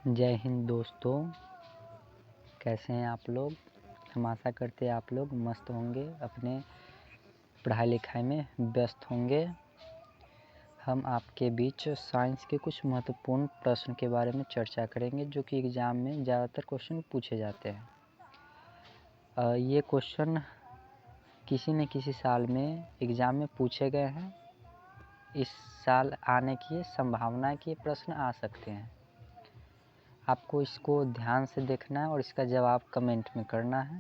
जय हिंद दोस्तों, कैसे हैं आप लोग। हम आशा करते हैं आप लोग मस्त होंगे, अपने पढ़ाई लिखाई में व्यस्त होंगे। हम आपके बीच साइंस के कुछ महत्वपूर्ण प्रश्न के बारे में चर्चा करेंगे जो कि एग्ज़ाम में ज़्यादातर क्वेश्चन पूछे जाते हैं। ये क्वेश्चन किसी न किसी साल में एग्ज़ाम में पूछे गए हैं। इस साल आने की संभावना है कि ये प्रश्न आ सकते हैं। आपको इसको ध्यान से देखना है और इसका जवाब कमेंट में करना है।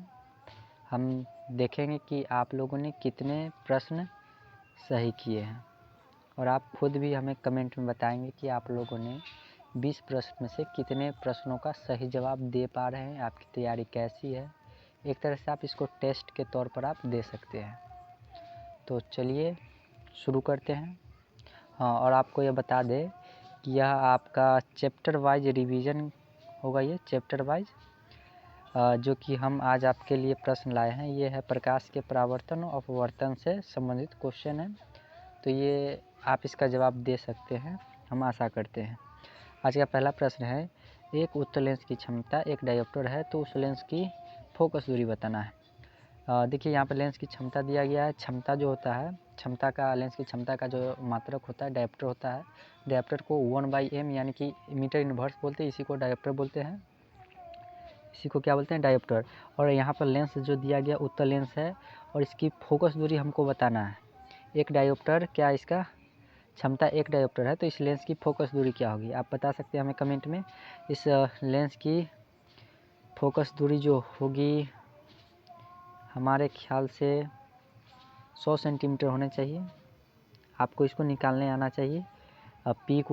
हम देखेंगे कि आप लोगों ने कितने प्रश्न सही किए हैं और आप खुद भी हमें कमेंट में बताएंगे कि आप लोगों ने 20 प्रश्न में से कितने प्रश्नों का सही जवाब दे पा रहे हैं, आपकी तैयारी कैसी है। एक तरह से आप इसको टेस्ट के तौर पर आप दे सकते हैं। तो चलिए शुरू करते हैं। हाँ, और आपको यह बता दें कि यह आपका चैप्टर वाइज रिवीजन होगा। ये चैप्टर वाइज जो कि हम आज आपके लिए प्रश्न लाए हैं, ये है प्रकाश के परावर्तन और अपवर्तन से संबंधित क्वेश्चन है। तो ये आप इसका जवाब दे सकते हैं, हम आशा करते हैं। आज का पहला प्रश्न है, एक उत्तल लेंस की क्षमता एक डायोप्टर है तो उस लेंस की फोकस दूरी बताना है। देखिए यहाँ पर लेंस की क्षमता दिया गया है। क्षमता जो होता है, क्षमता का लेंस की क्षमता का जो मात्रक होता है डायोप्टर होता है। डायोप्टर को 1/m यानी कि मीटर इन्वर्स बोलते हैं, इसी को डायोप्टर बोलते हैं। इसी को क्या बोलते हैं, डायोप्टर। और यहाँ पर लेंस जो दिया गया उत्तल लेंस है और इसकी फोकस दूरी हमको बताना है। एक डायोप्टर, क्या इसका क्षमता एक डायोप्टर है तो इस लेंस की फोकस दूरी क्या होगी, आप बता सकते हैं हमें कमेंट में। इस लेंस की फोकस दूरी जो होगी हमारे ख्याल से 100 सेंटीमीटर होने चाहिए। आपको इसको निकालने आना चाहिए। P =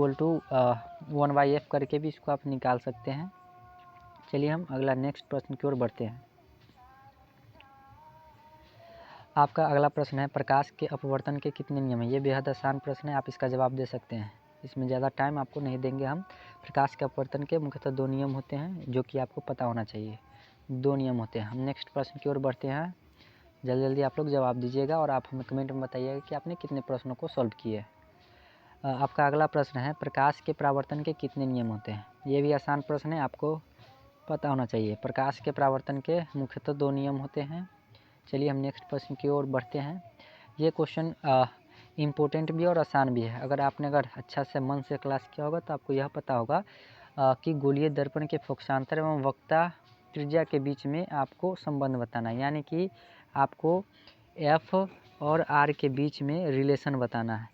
1/f करके भी इसको आप निकाल सकते हैं। चलिए हम अगला नेक्स्ट प्रश्न की ओर बढ़ते हैं। आपका अगला प्रश्न है, प्रकाश के अपवर्तन के कितने नियम हैं। ये बेहद आसान प्रश्न है, आप इसका जवाब दे सकते हैं। इसमें ज़्यादा टाइम आपको नहीं देंगे हम। प्रकाश के अपवर्तन के मुख्यतः 2 नियम होते हैं जो कि आपको पता होना चाहिए। 2 नियम होते हैं। हम नेक्स्ट प्रश्न की ओर बढ़ते हैं। जल्दी जल्दी आप लोग जवाब दीजिएगा और आप हमें कमेंट में बताइएगा कि आपने कितने प्रश्नों को सॉल्व किए। आपका अगला प्रश्न है, प्रकाश के परावर्तन के कितने नियम होते हैं। ये भी आसान प्रश्न है, आपको पता होना चाहिए। प्रकाश के परावर्तन के मुख्यतः 2 नियम होते हैं। चलिए हम नेक्स्ट प्रश्न की ओर बढ़ते हैं। ये क्वेश्चन इम्पोर्टेंट भी और आसान भी है। अगर अच्छा से मन से क्लास किया होगा तो आपको यह पता होगा कि गोलीय दर्पण के फोकसांतर एवं वक्रता त्रिज्या के बीच में आपको संबंध बताना है। यानी कि आपको F और R के बीच में रिलेशन बताना है।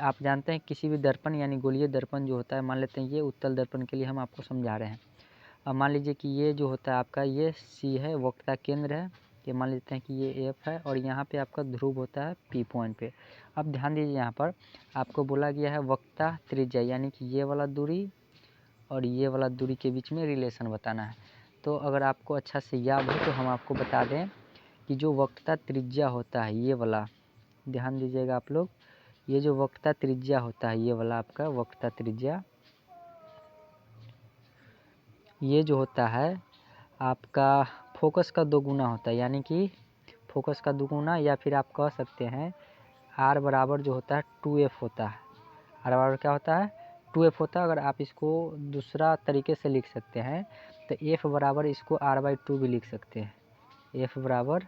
आप जानते हैं किसी भी दर्पण यानी गोलीय दर्पण जो होता है, मान लेते हैं ये उत्तल दर्पण के लिए हम आपको समझा रहे हैं। अब मान लीजिए कि ये जो होता है आपका ये C है, वक्रता केंद्र है। ये मान लेते हैं कि ये F है और यहाँ पे आपका ध्रुव होता है P पॉइंट पे। अब ध्यान दीजिए, यहाँ पर आपको बोला गया है वक्रता त्रिज्या यानी कि ये वाला दूरी और ये वाला दूरी के बीच में रिलेशन बताना है। तो अगर आपको अच्छा से याद हो तो हम आपको बता दें कि जो वक्रता त्रिज्या होता है ये वाला, ध्यान दीजिएगा आप लोग, ये जो वक्रता त्रिज्या होता है ये वाला आपका वक्रता त्रिज्या, ये जो होता है आपका फोकस का 2 गुना होता है। यानी कि फोकस का 2 गुना, या फिर आप कह सकते हैं R बराबर जो होता है 2F होता है। R बराबर क्या होता है, 2F होता है। अगर आप इसको दूसरा तरीके से लिख सकते हैं तो F बराबर इसको R/2 भी लिख सकते हैं। F बराबर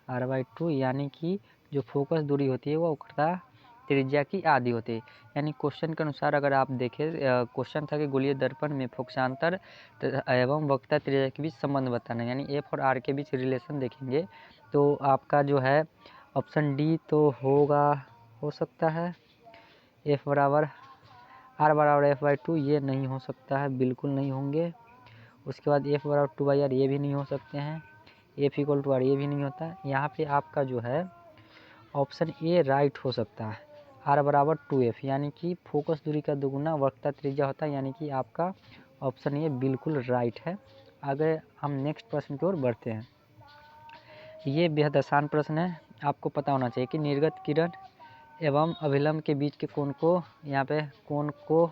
R/2 यानी कि जो फोकस दूरी होती है वो वक्रता त्रिज्या की आधी होती है। यानी क्वेश्चन के अनुसार अगर आप देखें, क्वेश्चन था कि गोलीय दर्पण में फोकसांतर एवं वक्रता त्रिज्या के बीच संबंध बताना है। यानी F और R के बीच रिलेशन देखेंगे तो आपका जो है ऑप्शन डी तो हो सकता है। F बराबर R बराबर F/2 ये नहीं हो सकता है, बिल्कुल नहीं होंगे। उसके बाद F बराबर 2/R ये भी नहीं हो सकते हैं। F = R ये भी नहीं होता है। यहाँ पे आपका जो है ऑप्शन ए राइट हो सकता है। R बराबर 2F यानी कि फोकस दूरी का 2 गुना वक्रता त्रिज्या होता है। यानी कि आपका ऑप्शन ये बिल्कुल राइट है। आगे हम नेक्स्ट प्रश्न की ओर बढ़ते हैं। ये बेहद आसान प्रश्न है, आपको पता होना चाहिए कि निर्गत किरण एवं अभिलंब के बीच के कोण को, यहाँ पे कोण को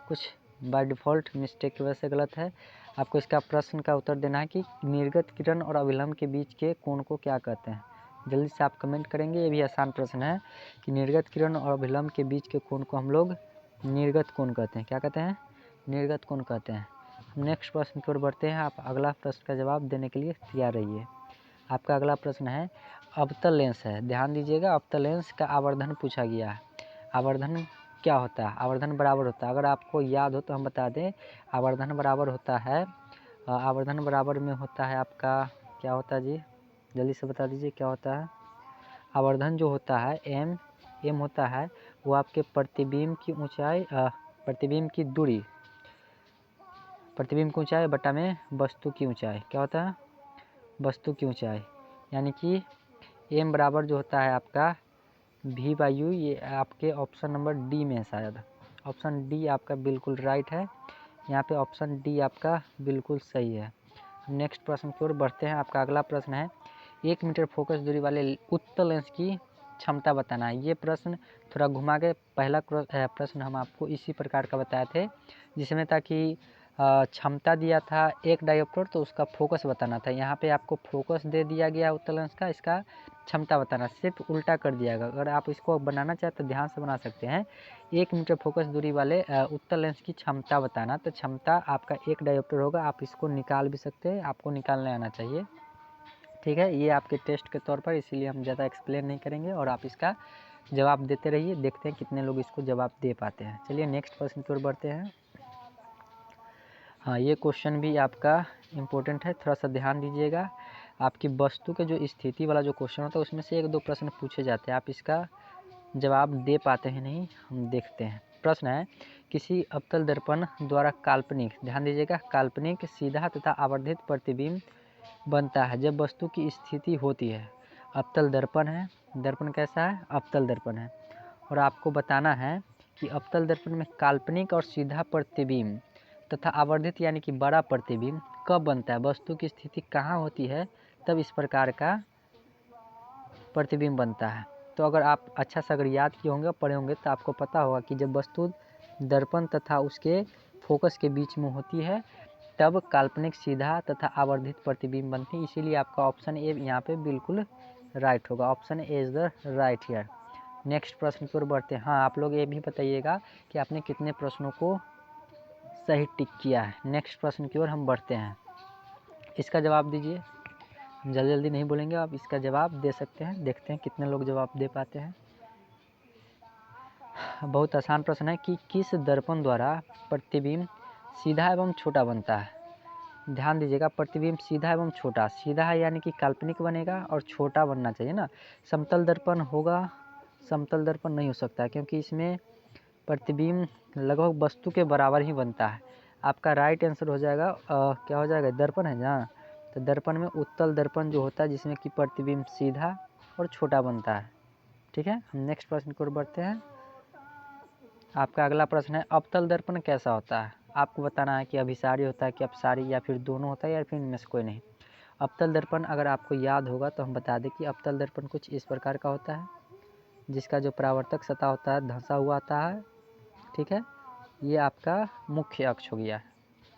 कुछ बाय डिफ़ॉल्ट मिस्टेक की वजह से गलत है। आपको इसका प्रश्न का उत्तर देना है कि निर्गत किरण और अभिलंब के बीच के कोण को क्या कहते हैं। जल्दी से आप कमेंट करेंगे। ये भी आसान प्रश्न है कि निर्गत किरण और अभिलंब के बीच के कोण को हम लोग निर्गत कोण कहते हैं। क्या कहते हैं, निर्गत कोण कहते हैं। नेक्स्ट प्रश्न की ओर बढ़ते हैं। आप अगला प्रश्न का जवाब देने के लिए तैयार रहिए। आपका अगला प्रश्न है अवतल लेंस है। ध्यान दीजिएगा, अवतल लेंस का आवर्धन पूछा गया है। आवर्धन क्या होता है? आवर्धन बराबर होता है, अगर आपको याद हो तो हम बता दें, आवर्धन बराबर होता है, आवर्धन बराबर में होता है आपका क्या होता है जी, जल्दी से बता दीजिए क्या होता है। आवर्धन जो होता है एम होता है वो आपके प्रतिबिंब की ऊंचाई, प्रतिबिंब की दूरी, प्रतिबिंब की ऊंचाई बटा में वस्तु की ऊंचाई, क्या होता है? वस्तु की ऊंचाई। यानी कि एम बराबर जो होता है आपका v/u, ये आपके ऑप्शन नंबर डी में है शायद। ऑप्शन डी आपका बिल्कुल राइट है, यहाँ पे ऑप्शन डी आपका बिल्कुल सही है। नेक्स्ट प्रश्न की ओर बढ़ते हैं। आपका अगला प्रश्न है 1 मीटर फोकस दूरी वाले उत्तल लेंस की क्षमता बताना है। ये प्रश्न थोड़ा घुमा के पहला प्रश्न हम आपको इसी प्रकार का बताए थे, जिसमें था कि क्षमता दिया था एक डायोप्टर, तो उसका फोकस बताना था। यहाँ पे आपको फोकस दे दिया गया उत्तल लेंस का, इसका क्षमता बताना, सिर्फ उल्टा कर दिया गया। अगर आप इसको बनाना चाहे तो ध्यान से बना सकते हैं। 1 मीटर फोकस दूरी वाले उत्तल लेंस की क्षमता बताना, तो क्षमता आपका एक डायोप्टर होगा। आप इसको निकाल भी सकते हैं, आपको निकालने आना चाहिए, ठीक है। ये आपके टेस्ट के तौर पर, इसीलिए हम ज़्यादा एक्सप्लेन नहीं करेंगे और आप इसका जवाब देते रहिए, देखते हैं कितने लोग इसको जवाब दे पाते हैं। चलिए नेक्स्ट प्रश्न की ओर बढ़ते हैं। हाँ, ये क्वेश्चन भी आपका इम्पोर्टेंट है, थोड़ा सा ध्यान दीजिएगा। आपकी वस्तु के जो स्थिति वाला जो क्वेश्चन होता है उसमें से 1-2 प्रश्न पूछे जाते हैं, आप इसका जवाब दे पाते हैं नहीं, हम देखते हैं। प्रश्न है किसी अवतल दर्पण द्वारा काल्पनिक, ध्यान दीजिएगा, काल्पनिक सीधा तथा आवर्धित प्रतिबिंब बनता है जब वस्तु की स्थिति होती है। अवतल दर्पण है, दर्पण कैसा है? अवतल दर्पण है। और आपको बताना है कि अवतल दर्पण में काल्पनिक और सीधा प्रतिबिंब तथा आवर्धित यानी कि बड़ा प्रतिबिंब कब बनता है, वस्तु की स्थिति कहाँ होती है तब इस प्रकार का प्रतिबिंब बनता है। तो अगर आप अच्छा से अगर याद किए होंगे, पढ़े होंगे, तो आपको पता होगा कि जब वस्तु दर्पण तथा उसके फोकस के बीच में होती है तब काल्पनिक सीधा तथा आवर्धित प्रतिबिंब बनती है। इसीलिए आपका ऑप्शन ए यहाँ पे बिल्कुल राइट होगा। Option A is the right here. Next प्रश्न की ओर बढ़ते हैं। हाँ, आप लोग ये भी बताइएगा कि आपने कितने प्रश्नों को सही टिक किया है। नेक्स्ट प्रश्न की ओर हम बढ़ते हैं, इसका जवाब दीजिए। हम जल्दी जल्दी नहीं बोलेंगे, आप इसका जवाब दे सकते हैं, देखते हैं कितने लोग जवाब दे पाते हैं। बहुत आसान प्रश्न है कि किस दर्पण द्वारा प्रतिबिंब सीधा एवं छोटा बनता है। ध्यान दीजिएगा, प्रतिबिंब सीधा एवं छोटा, सीधा है यानी कि काल्पनिक बनेगा और छोटा बनना चाहिए ना। समतल दर्पण होगा, समतल दर्पण नहीं हो सकता क्योंकि इसमें प्रतिबिंब लगभग वस्तु के बराबर ही बनता है। आपका राइट आंसर हो जाएगा क्या हो जाएगा, दर्पण है ना, तो दर्पण में उत्तल दर्पण जो होता है जिसमें कि प्रतिबिंब सीधा और छोटा बनता है, ठीक है। हम नेक्स्ट प्रश्न की ओर बढ़ते हैं। आपका अगला प्रश्न है अवतल दर्पण कैसा होता है। आपको बताना है कि अभिसारी होता है कि अपसारी या फिर दोनों होता है या फिर इनमें से कोई नहीं। अवतल दर्पण अगर आपको याद होगा तो हम बता दें कि अवतल दर्पण कुछ इस प्रकार का होता है, जिसका जो परावर्तक सतह होता है धंसा हुआ आता है, ठीक है। ये आपका मुख्य अक्ष हो गया,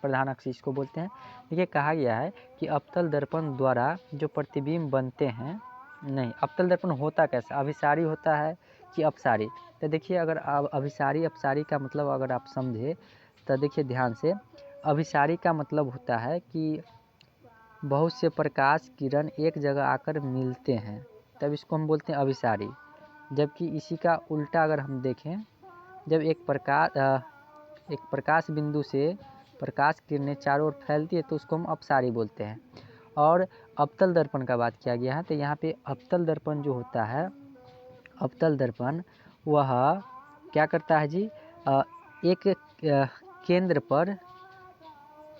प्रधान अक्ष इसको बोलते हैं। देखिए कहा गया है कि अवतल दर्पण द्वारा जो प्रतिबिंब बनते हैं, नहीं, अवतल दर्पण होता कैसा, अभिसारी होता है कि अपसारी। तो देखिए अगर आप अभिसारी अपसारी का मतलब अगर आप समझे तो देखिए ध्यान से, अभिसारी का मतलब होता है कि बहुत से प्रकाश किरण एक जगह आकर मिलते हैं, तब इसको हम बोलते हैं अभिसारी। जबकि इसी का उल्टा अगर हम देखें, जब एक प्रकाश बिंदु से प्रकाश किरणें चारों ओर फैलती है तो उसको हम अपसारी बोलते हैं। और अवतल दर्पण का बात किया गया है, तो यहाँ पे अवतल दर्पण जो होता है, अवतल दर्पण वह क्या करता है जी, एक केंद्र पर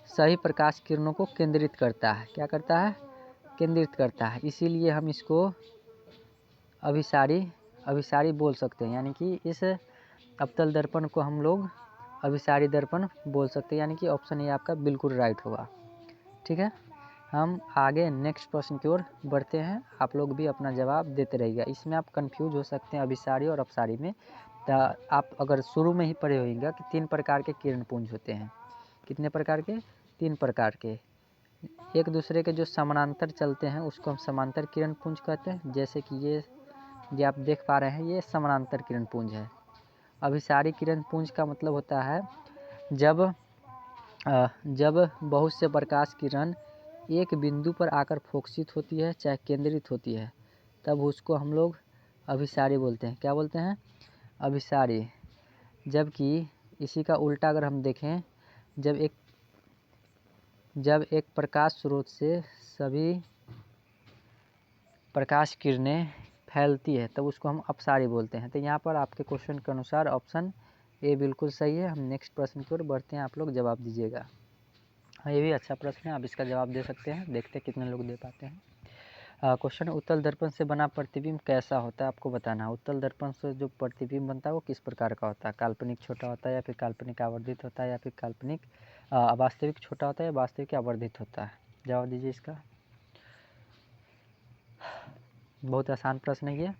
सही प्रकाश किरणों को केंद्रित करता है। क्या करता है? केंद्रित करता है। इसीलिए हम इसको अभिसारी बोल सकते हैं, यानी कि इस अवतल दर्पण को हम लोग अभिसारी दर्पण बोल सकते हैं, यानी कि ऑप्शन ए आपका बिल्कुल राइट होगा, ठीक है। हम आगे नेक्स्ट प्रश्न की ओर बढ़ते हैं, आप लोग भी अपना जवाब देते रहिएगा। इसमें आप कंफ्यूज हो सकते हैं अभिसारी और अपसारी में। तो आप अगर शुरू में ही पढ़े होंगे कि 3 प्रकार के किरण पुंज होते हैं। कितने प्रकार के? 3 प्रकार के। एक दूसरे के जो समानांतर चलते हैं उसको हम समांतर किरण पुंज कहते हैं, जैसे कि ये आप देख पा रहे हैं, ये समानांतर किरण पुंज है। अभिसारी किरण पुंज का मतलब होता है जब जब बहुत से प्रकाश किरण एक बिंदु पर आकर फोकसित होती है चाहे केंद्रित होती है, तब उसको हम लोग अभिसारी बोलते हैं। क्या बोलते हैं? अभिसारी। जबकि इसी का उल्टा अगर हम देखें, जब एक प्रकाश स्रोत से सभी प्रकाश किरणें फैलती है तब उसको हम अपसारी बोलते हैं। तो यहाँ पर आपके क्वेश्चन के अनुसार ऑप्शन ए बिल्कुल सही है। हम नेक्स्ट प्रश्न की ओर बढ़ते हैं, आप लोग जवाब दीजिएगा। हाँ, ये भी अच्छा प्रश्न है, आप इसका जवाब दे सकते हैं। देखते हैं कितने लोग दे पाते हैं। क्वेश्चन, उत्तल दर्पण से बना प्रतिबिंब कैसा होता है, आपको बताना है। उत्तल दर्पण से जो प्रतिबिंब बनता है वो किस प्रकार का होता है? काल्पनिक छोटा होता है या फिर काल्पनिक आवर्धित होता है या फिर काल्पनिक वास्तविक छोटा होता है या वास्तविक आवर्धित होता है? जवाब दीजिए इसका। बहुत आसान प्रश्न है ये।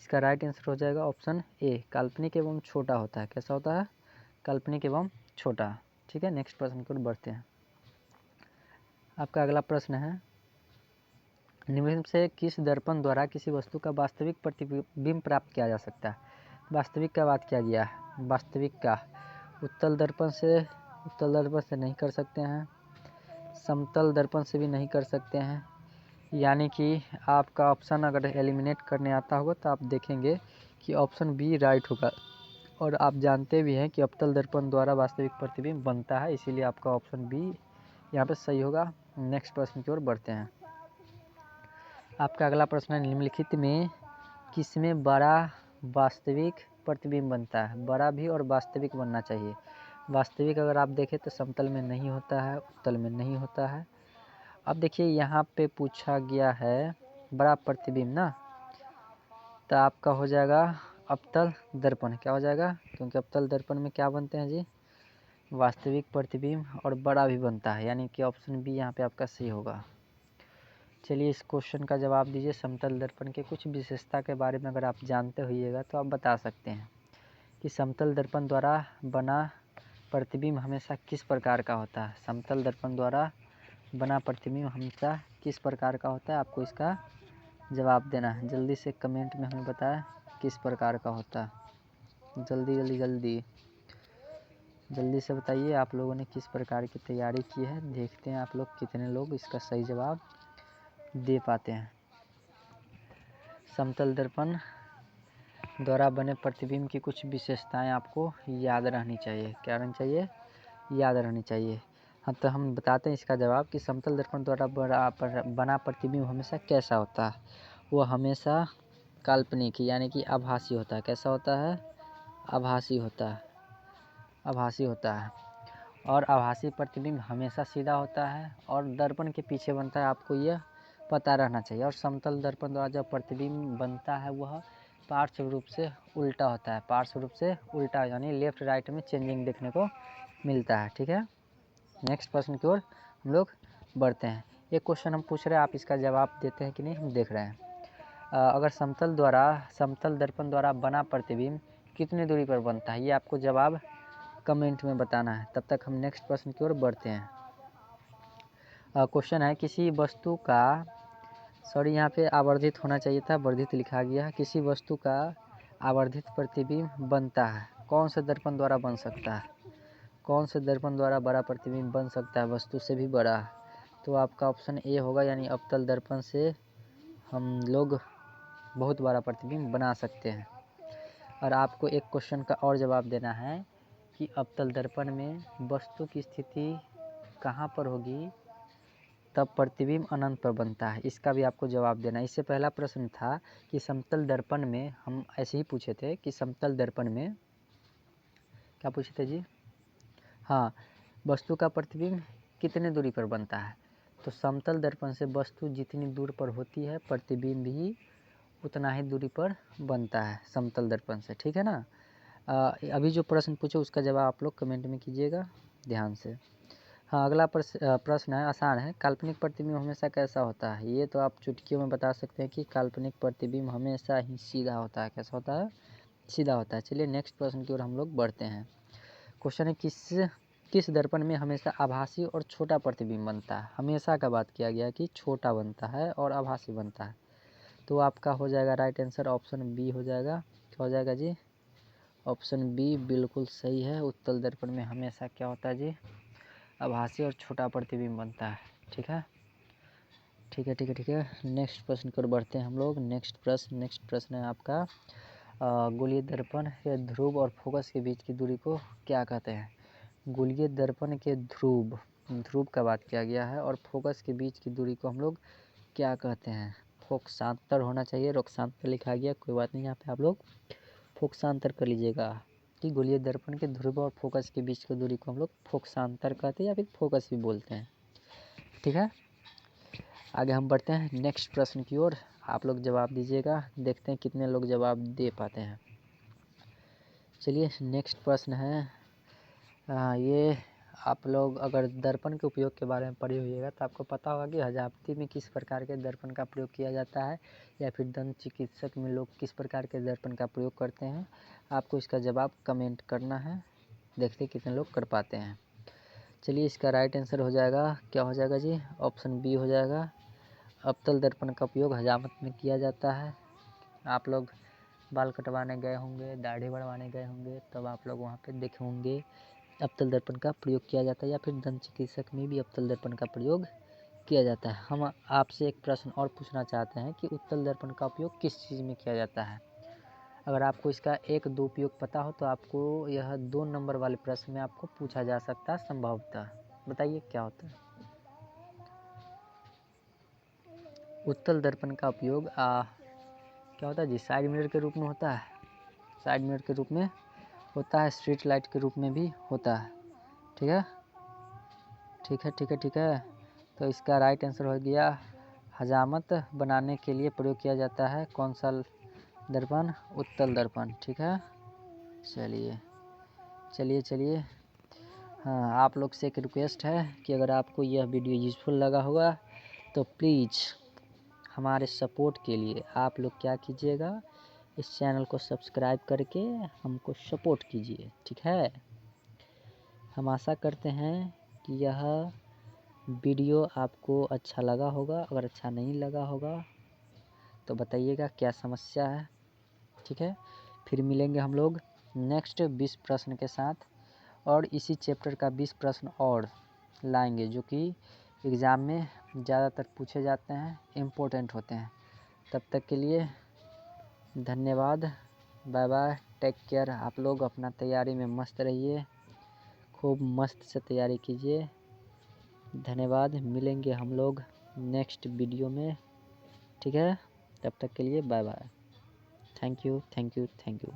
इसका राइट आंसर हो जाएगा ऑप्शन ए, काल्पनिक एवं छोटा होता है। कैसा होता है? काल्पनिक एवं छोटा। ठीक है, नेक्स्ट प्रश्न की ओर बढ़ते हैं। आपका अगला प्रश्न है, निम्न से किस दर्पण द्वारा किसी वस्तु का वास्तविक प्रतिबिंब प्राप्त किया जा सकता है? वास्तविक का बात किया गया है। वास्तविक का उत्तल दर्पण से नहीं कर सकते हैं, समतल दर्पण से भी नहीं कर सकते हैं। यानी कि आपका ऑप्शन अगर एलिमिनेट करने आता होगा तो आप देखेंगे कि ऑप्शन बी राइट होगा। और आप जानते भी हैं कि अवतल दर्पण द्वारा वास्तविक प्रतिबिंब बनता है, इसीलिए आपका ऑप्शन बी यहाँ पे सही होगा। नेक्स्ट प्रश्न की ओर बढ़ते हैं। आपका अगला प्रश्न है, निम्नलिखित में किसमें बड़ा वास्तविक प्रतिबिंब बनता है? बड़ा भी और वास्तविक बनना चाहिए। वास्तविक अगर आप देखें तो समतल में नहीं होता है, उत्तल में नहीं होता है। अब देखिए यहाँ पे पूछा गया है बड़ा प्रतिबिंब ना, तो आपका हो जाएगा अवतल दर्पण। क्या हो जाएगा? क्योंकि अवतल दर्पण में क्या बनते हैं जी? वास्तविक प्रतिबिंब और बड़ा भी बनता है, यानी कि ऑप्शन बी यहाँ पे आपका सही होगा। चलिए इस क्वेश्चन का जवाब दीजिए। समतल दर्पण के कुछ विशेषता के बारे में अगर आप जानते होइएगा तो आप बता सकते हैं कि समतल दर्पण द्वारा बना प्रतिबिंब हमेशा किस प्रकार का होता है? समतल दर्पण द्वारा बना प्रतिबिंब हमेशा किस प्रकार का होता है? आपको इसका जवाब देना है। जल्दी से कमेंट में हमें बताएं किस प्रकार का होता है। जल्दी से बताइए आप लोगों ने किस प्रकार की तैयारी की है। देखते हैं आप लोग कितने लोग इसका सही जवाब दे पाते हैं। समतल दर्पण द्वारा बने प्रतिबिंब की कुछ विशेषताएं आपको याद रहनी चाहिए। क्या रहनी चाहिए? याद रहनी चाहिए। हाँ, तो हम बताते हैं इसका जवाब कि समतल दर्पण द्वारा बना प्रतिबिंब हमेशा कैसा होता है? वो हमेशा काल्पनिक यानी कि आभासी होता है। कैसा होता है? आभासी होता है। और आभासी प्रतिबिंब हमेशा सीधा होता है और दर्पण के पीछे बनता है, आपको यह पता रहना चाहिए। और समतल दर्पण द्वारा जब प्रतिबिंब बनता है वह पार्श्व रूप से उल्टा होता है। पार्श्व रूप से उल्टा यानी लेफ्ट राइट में चेंजिंग देखने को मिलता है। ठीक है, नेक्स्ट प्रश्न की ओर हम लोग बढ़ते हैं। एक क्वेश्चन हम पूछ रहे हैं, आप इसका जवाब देते हैं कि नहीं हम देख रहे हैं। अगर समतल दर्पण द्वारा बना प्रतिबिंब कितनी दूरी पर बनता है, ये आपको जवाब कमेंट में बताना है। तब तक हम नेक्स्ट प्रश्न की ओर बढ़ते हैं। क्वेश्चन है, किसी वस्तु का यहाँ पे आवर्धित होना चाहिए था, वर्धित लिखा गया है। किसी वस्तु का आवर्धित प्रतिबिंब बनता है, कौन से दर्पण द्वारा बन सकता है? कौन से दर्पण द्वारा बड़ा प्रतिबिंब बन सकता है, वस्तु से भी बड़ा? तो आपका ऑप्शन ए होगा, यानी अवतल दर्पण से हम लोग बहुत बड़ा प्रतिबिंब बना सकते हैं। और आपको एक क्वेश्चन का और जवाब देना है कि अवतल दर्पण में वस्तु की स्थिति कहाँ पर होगी तब प्रतिबिंब अनंत पर बनता है। इसका भी आपको जवाब देना है। इससे पहला प्रश्न था कि समतल दर्पण में, हम ऐसे ही पूछे थे कि समतल दर्पण में क्या पूछे थे जी? हाँ, वस्तु का प्रतिबिंब कितने दूरी पर बनता है? तो समतल दर्पण से वस्तु जितनी दूर पर होती है प्रतिबिंब भी उतना ही दूरी पर बनता है समतल दर्पण से। ठीक है ना? अभी जो प्रश्न पूछे उसका जवाब आप लोग कमेंट में कीजिएगा ध्यान से। हाँ, अगला प्रश्न है, आसान है। काल्पनिक प्रतिबिंब हमेशा कैसा होता है? ये तो आप चुटकियों में बता सकते हैं कि काल्पनिक प्रतिबिंब हमेशा ही सीधा होता है। कैसा होता है? सीधा होता है। चलिए नेक्स्ट प्रश्न की ओर हम लोग बढ़ते हैं। क्वेश्चन है, किस दर्पण में हमेशा आभासी और छोटा प्रतिबिंब बनता है? हमेशा का बात किया गया कि छोटा बनता है और आभासी बनता है। तो आपका हो जाएगा राइट आंसर ऑप्शन बी हो जाएगा। क्या हो जाएगा जी? ऑप्शन बी बिल्कुल सही है। उत्तल दर्पण में हमेशा क्या होता है जी? आभासी और छोटा प्रतिबिंब बनता है। ठीक है, ठीक है, ठीक है, ठीक है। नेक्स्ट प्रश्न की ओर बढ़ते हैं हम लोग। नेक्स्ट प्रश्न है आपका गोलीय दर्पण के ध्रुव और फोकस के बीच की दूरी को क्या कहते हैं? गोलीय दर्पण के ध्रुव का बात किया गया है और फोकस के बीच की दूरी को हम लोग क्या कहते हैं? फोकसांतर होना चाहिए, रोकसांतर लिखा गया, कोई बात नहीं, यहाँ पे आप लोग फोकसांतर कर लीजिएगा कि गोलीय दर्पण के ध्रुव और फोकस के बीच की दूरी को हम लोग फोकसांतर कहते हैं या फिर फोकस भी बोलते हैं। ठीक है, आगे हम बढ़ते हैं नेक्स्ट प्रश्न की ओर। आप लोग जवाब दीजिएगा, देखते हैं कितने लोग जवाब दे पाते हैं। चलिए नेक्स्ट प्रश्न है ये आप लोग अगर दर्पण के उपयोग के बारे में पढ़े होइएगा तो आपको पता होगा कि हजामती में किस प्रकार के दर्पण का प्रयोग किया जाता है या फिर दंत चिकित्सक में लोग किस प्रकार के दर्पण का प्रयोग करते हैं। आपको इसका जवाब कमेंट करना है, देखते कितने लोग कर पाते हैं। चलिए इसका राइट आंसर हो जाएगा, क्या हो जाएगा जी? ऑप्शन बी हो जाएगा। अवतल दर्पण का उपयोग हजामत में किया जाता है। आप लोग बाल कटवाने गए होंगे, दाढ़ी बढ़वाने गए होंगे, तब आप लोग वहाँ पे देखे होंगे अवतल दर्पण का प्रयोग किया जाता है या फिर दंत चिकित्सक में भी अवतल दर्पण का प्रयोग किया जाता है। हम आपसे एक प्रश्न और पूछना चाहते हैं कि उत्तल दर्पण का उपयोग किस चीज़ में किया जाता है? अगर आपको इसका एक दो उपयोग पता हो तो आपको यह 2 नंबर वाले प्रश्न में आपको पूछा जा सकता है संभवतः। बताइए क्या होता है? उत्तल दर्पण का उपयोग क्या होता है जी? साइड मिरर के रूप में होता है, साइड मिरर के रूप में होता है, स्ट्रीट लाइट के रूप में भी होता है। ठीक है, ठीक है, ठीक है, ठीक है। तो इसका राइट आंसर हो गया हजामत बनाने के लिए प्रयोग किया जाता है कौन सा दर्पण? उत्तल दर्पण। ठीक है, चलिए चलिए चलिए। हाँ, आप लोग से एक रिक्वेस्ट है कि अगर आपको यह वीडियो यूज़फुल लगा होगा तो प्लीज़ हमारे सपोर्ट के लिए आप लोग क्या कीजिएगा, इस चैनल को सब्सक्राइब करके हमको सपोर्ट कीजिए। ठीक है, हम आशा करते हैं कि यह वीडियो आपको अच्छा लगा होगा। अगर अच्छा नहीं लगा होगा तो बताइएगा क्या समस्या है। ठीक है, फिर मिलेंगे हम लोग नेक्स्ट 20 प्रश्न के साथ और इसी चैप्टर का 20 प्रश्न और लाएंगे जो कि एग्ज़ाम में ज़्यादातर पूछे जाते हैं, इम्पोर्टेंट होते हैं। तब तक के लिए धन्यवाद, बाय बाय, टेक केयर। आप लोग अपना तैयारी में मस्त रहिए, खूब मस्त से तैयारी कीजिए। धन्यवाद, मिलेंगे हम लोग नेक्स्ट वीडियो में। ठीक है, तब तक के लिए bye bye, thank you, thank you, thank you.